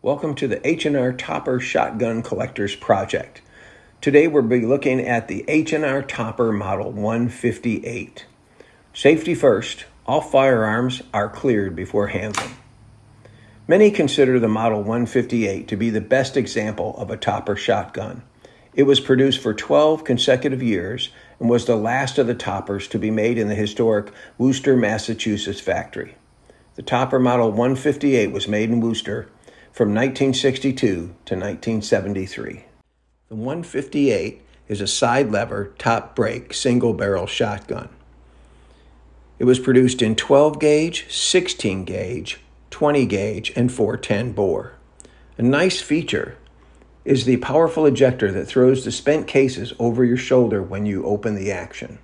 Welcome to the H&R Topper Shotgun Collectors Project. Today we'll be looking at the H&R Topper Model 158. Safety first, all firearms are cleared before handling. Many consider the Model 158 to be the best example of a Topper shotgun. It was produced for 12 consecutive years and was the last of the Toppers to be made in the historic Worcester, Massachusetts factory. The Topper Model 158 was made in Worcester from 1962 to 1973. The 158 is a side lever, top brake, single barrel shotgun. It was produced in 12 gauge, 16 gauge, 20 gauge, and 410 bore. A nice feature is the powerful ejector that throws the spent cases over your shoulder when you open the action.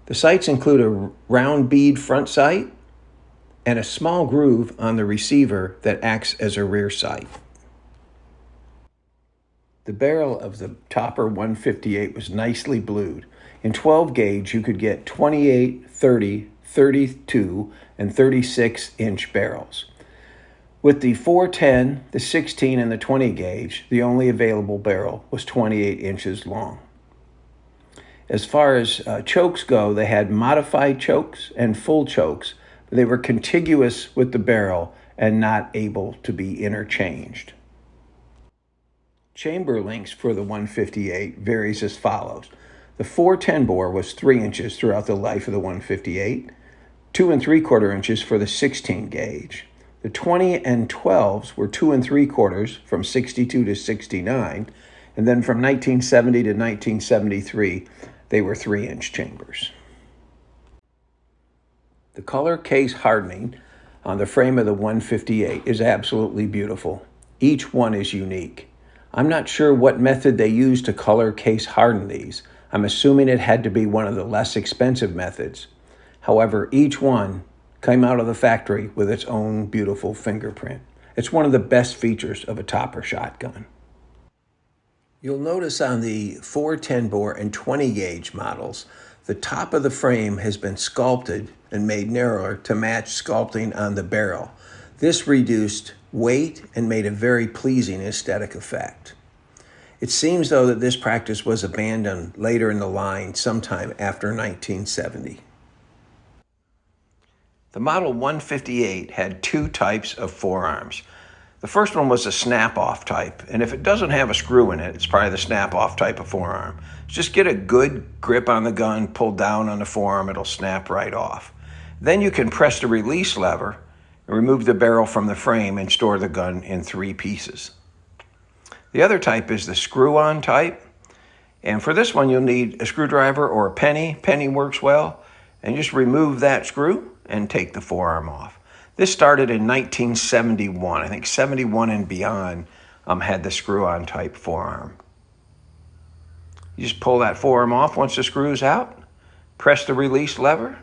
The sights include a round bead front sight and a small groove on the receiver that acts as a rear sight. The barrel of the Topper 158 was nicely blued. In 12 gauge, you could get 28, 30, 32, and 36 inch barrels. With the 410, the 16, and the 20 gauge, the only available barrel was 28 inches long. As far as chokes go, they had modified chokes and full chokes. They were contiguous with the barrel and not able to be interchanged. Chamber lengths for the 158 varies as follows. The 410 bore was 3 inches throughout the life of the 158, 2 3/4 inches for the 16 gauge. The 20 and 12s were 2 3/4 from 62 to 69, and then from 1970 to 1973, they were 3-inch chambers. The color case hardening on the frame of the 158 is absolutely beautiful. Each one is unique. I'm not sure what method they used to color case harden these. I'm assuming it had to be one of the less expensive methods. However, each one came out of the factory with its own beautiful fingerprint. It's one of the best features of a Topper shotgun. You'll notice on the 410 bore and 20 gauge models, the top of the frame has been sculpted and made narrower to match sculpting on the barrel. This reduced weight and made a very pleasing aesthetic effect. It seems, though, that this practice was abandoned later in the line, sometime after 1970. The Model 158 had two types of forearms. The first one was a snap-off type, and if it doesn't have a screw in it, it's probably the snap-off type of forearm. Just get a good grip on the gun, pull down on the forearm, it'll snap right off. Then you can press the release lever and remove the barrel from the frame and store the gun in 3 pieces. The other type is the screw-on type, and for this one you'll need a screwdriver or a penny. Penny works well, and just remove that screw and take the forearm off. This started in 1971. I think 71 and beyond had the screw-on type forearm. You just pull that forearm off once the screw's out, press the release lever,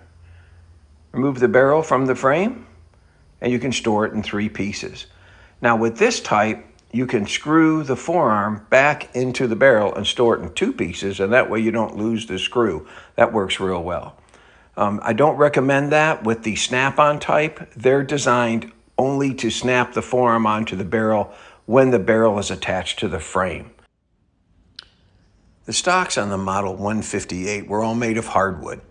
remove the barrel from the frame, and you can store it in 3 pieces. Now with this type, you can screw the forearm back into the barrel and store it in 2 pieces, and that way you don't lose the screw. That works real well. I don't recommend that with the snap-on type. They're designed only to snap the forearm onto the barrel when the barrel is attached to the frame. The stocks on the Model 158 were all made of hardwood.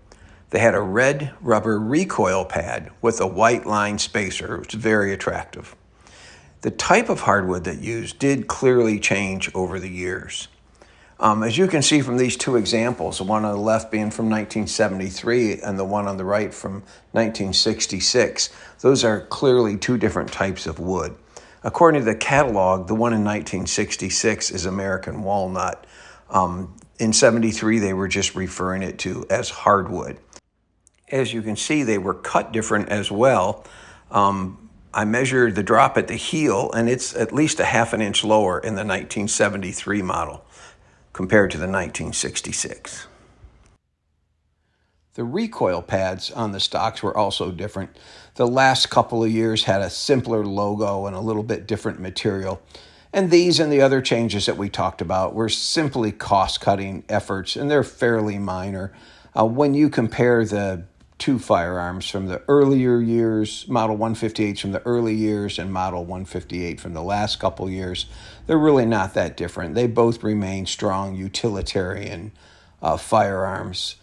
They had a red rubber recoil pad with a white line spacer, which is very attractive. The type of hardwood that used did clearly change over the years. As you can see from these 2 examples, the one on the left being from 1973 and the one on the right from 1966, those are clearly 2 different types of wood. According to the catalog, the one in 1966 is American walnut. In 73, they were just referring it to as hardwood. As you can see, they were cut different as well. I measured the drop at the heel, and it's at least a 1/2 inch lower in the 1973 model compared to the 1966. The recoil pads on the stocks were also different. The last couple of years had a simpler logo and a little bit different material. And these and the other changes that we talked about were simply cost-cutting efforts, and they're fairly minor. When you compare the two firearms from the earlier years, Model 158s from the early years and Model 158 from the last couple years. They're really not that different. They both remain strong utilitarian firearms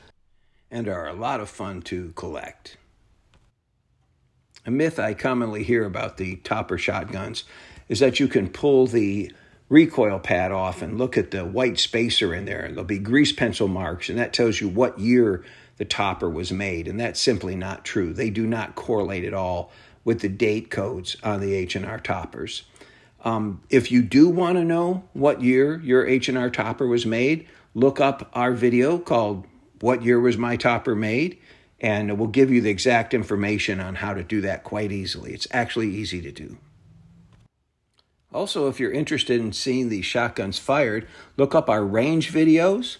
and are a lot of fun to collect. A myth I commonly hear about the Topper shotguns is that you can pull the recoil pad off and look at the white spacer in there, and there'll be grease pencil marks, and that tells you what year the Topper was made, and that's simply not true. They do not correlate at all with the date codes on the H&R Toppers. If you do want to know what year your H&R Topper was made, look up our video called "What Year Was My Topper Made?" and it will give you the exact information on how to do that quite easily. It's actually easy to do. Also, if you're interested in seeing these shotguns fired, look up our range videos.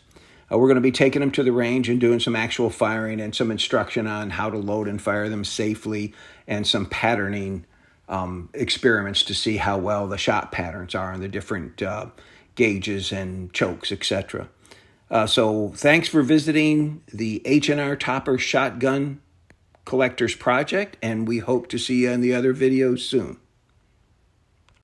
We're going to be taking them to the range and doing some actual firing and some instruction on how to load and fire them safely and some patterning experiments to see how well the shot patterns are and the different gauges and chokes, etc. So thanks for visiting the H&R Topper Shotgun Collectors Project, and we hope to see you in the other videos soon.